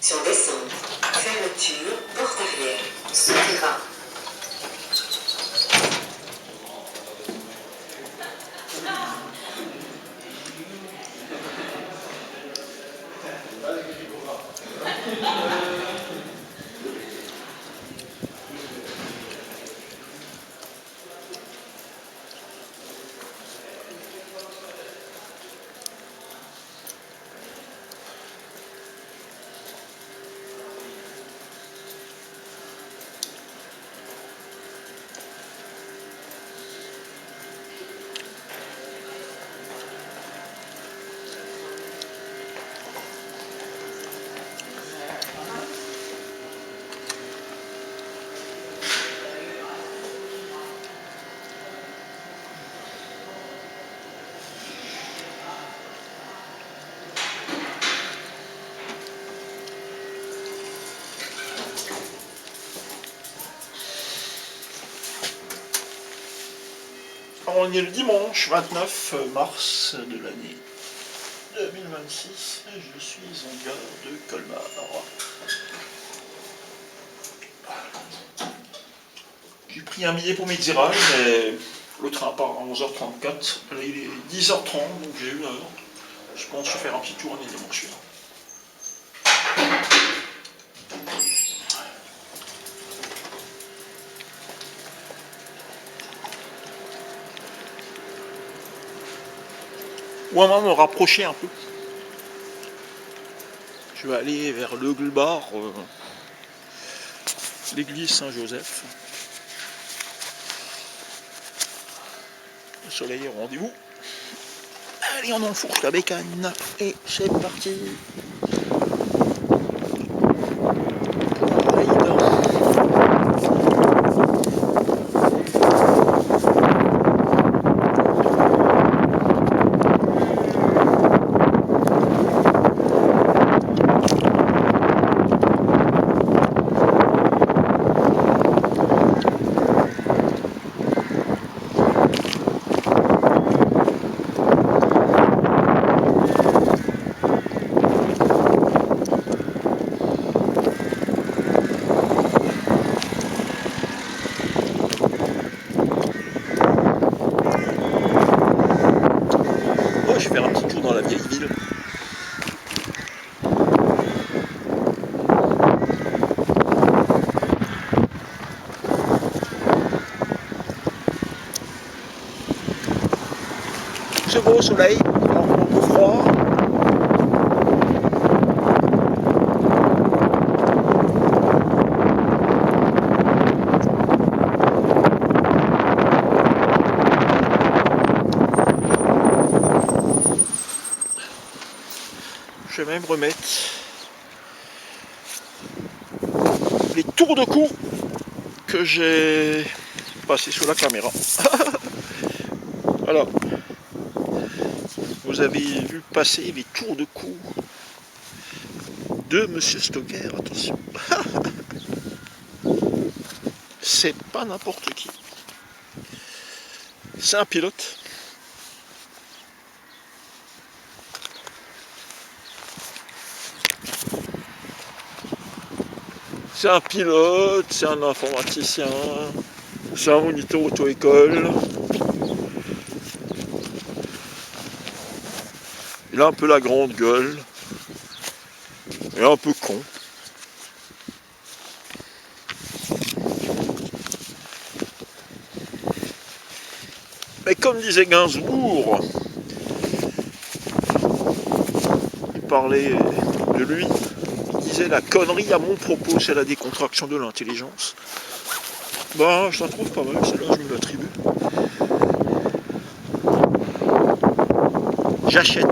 Sur descente. Fermeture, porte arrière. Souterrain. On est le dimanche 29 mars de l'année 2026 et je suis en gare de Colmar. J'ai pris un billet pour Mézières, mais le train part à 11h34. Là, il est 10h30, donc j'ai une heure. Je pense que je vais faire un petit tour à mes dimanches. Ou à me rapprocher un peu. Je vais aller vers le Gulbar, l'église Saint-Joseph. Le soleil est au rendez-vous. Allez, on enfourche la bécane. Et c'est parti. Je vais faire un petit tour dans la vieille ville. C'est beau au soleil, un peu froid. Je vais même remettre les tours de cou que j'ai passés sous la caméra. Voilà. Vous avez vu passer les tours de cou de Monsieur Stocker, attention. C'est pas n'importe qui. C'est un pilote. C'est un pilote, c'est un informaticien, c'est un moniteur auto-école. Il a un peu la grande gueule. Et un peu con. Mais comme disait Gainsbourg, il parlait de lui, il disait la connerie à mon propos, c'est la décontraction de l'intelligence. Ben, je la trouve pas mal, celle-là, je me l'attribue. J'achète.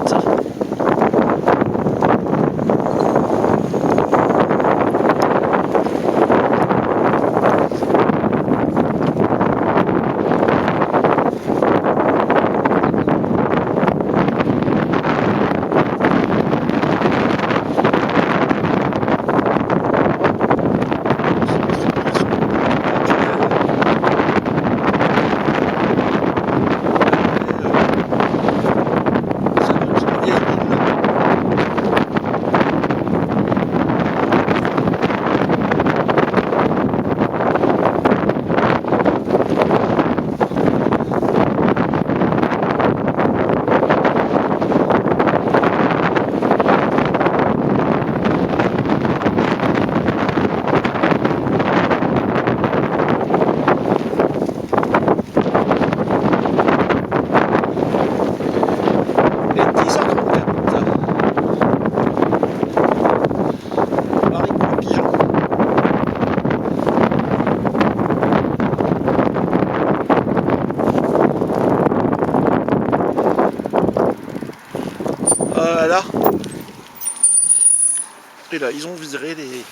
Et là, ils ont viré les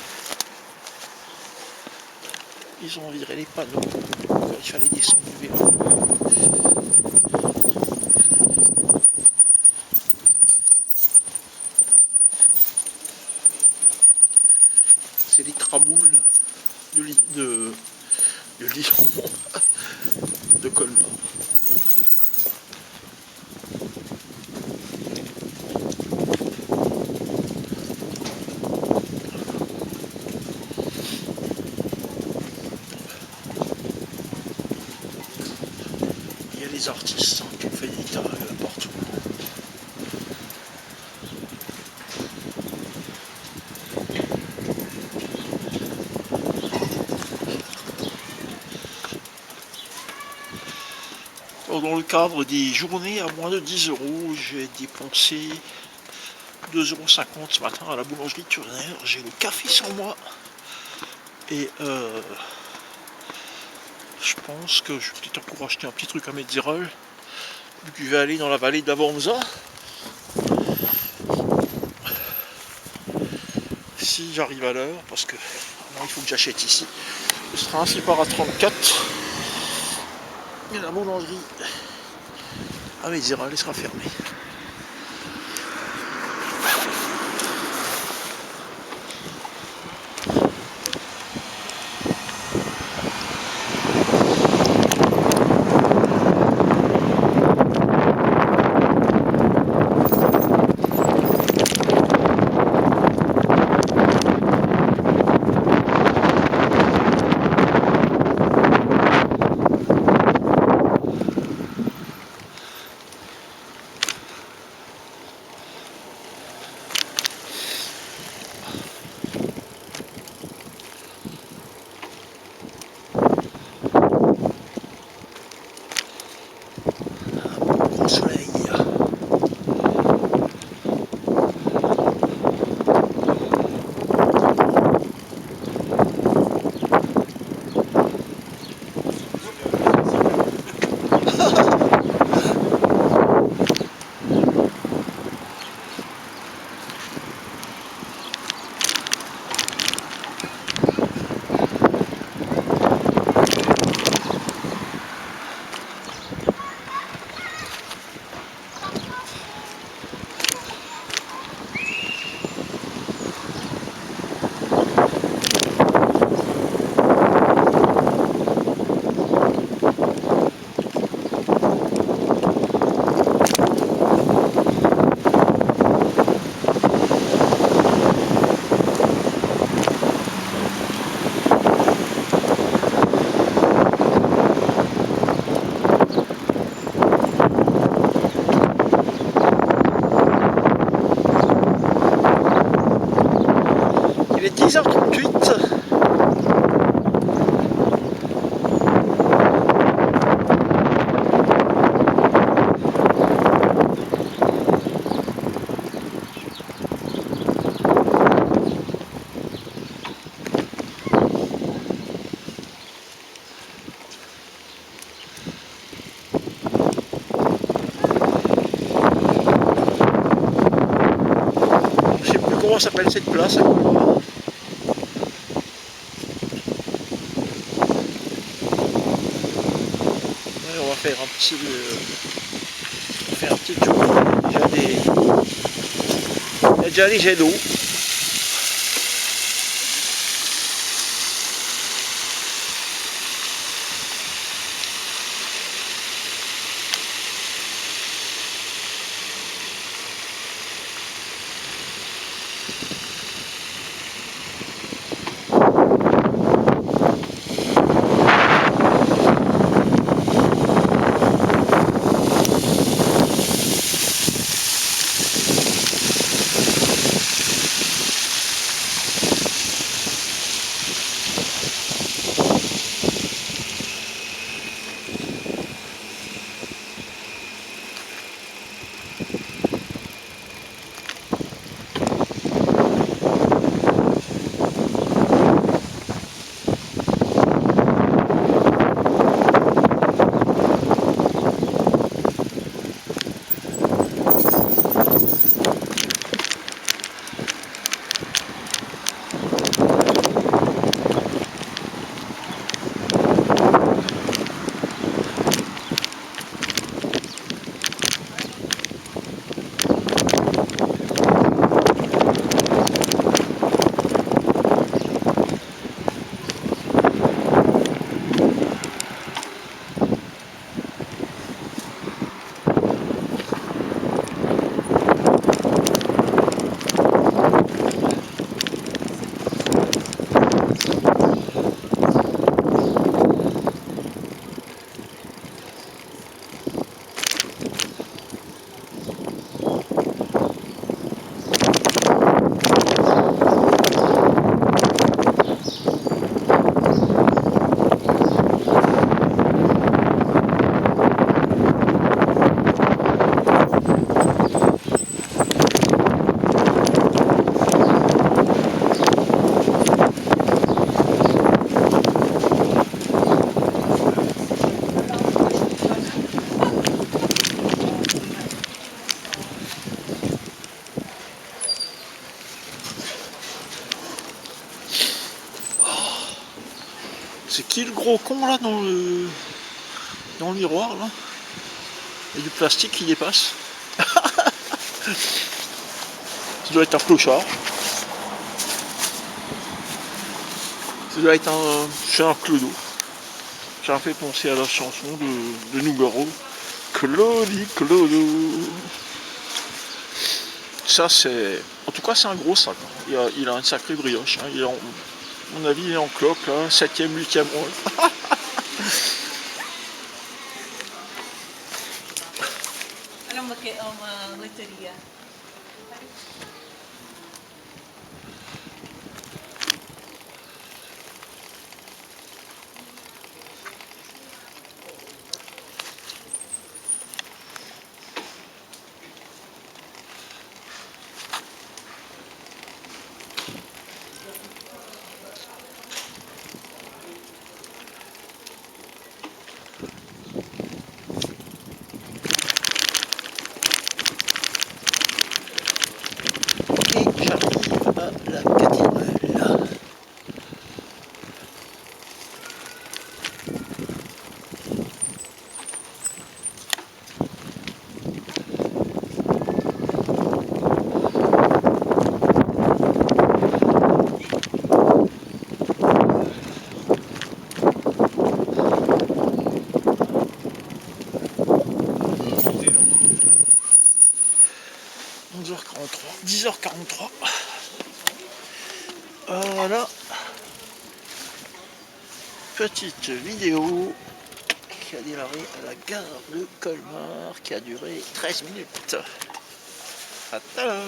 panneaux. Il fallait descendre du vélo. C'est les traboules de Lyon, de Colmar. Il y a les artistes qui ont fait des tas partout. Dans le cadre des journées à moins de 10 €, j'ai dépensé 2,50 € ce matin à la boulangerie Turner. J'ai le café sans moi. Et je pense que je vais peut-être encore acheter un petit truc à Metzerol, vu que je vais aller dans la vallée d'Avanza. Si j'arrive à l'heure, parce que il faut que j'achète ici. Le train s'y part à 34. Et la boulangerie à Metzerol elle sera fermée. Gros soleil. Il est 10h38. Je sais plus comment s'appelle cette place à Colmar. On va faire un petit tour. Il y a déjà des jets d'eau. C'est qui le gros con là dans le miroir là? Il y a du plastique qui dépasse. Ça doit être un clochard. Ça doit être c'est un clodo. Ça me fait penser à la chanson de Nougaro. Claudie Clodo. Ça c'est. En tout cas c'est un gros sac. Il a une sacrée brioche. Hein. À mon avis il est en clope là, 7e, 8e mois. Alam mo kay loteria. Et j'arrive à la cathédrale. h 10h43. Voilà. Petite vidéo qui a démarré à la gare de Colmar qui a duré 13 minutes. À tout à l'heure.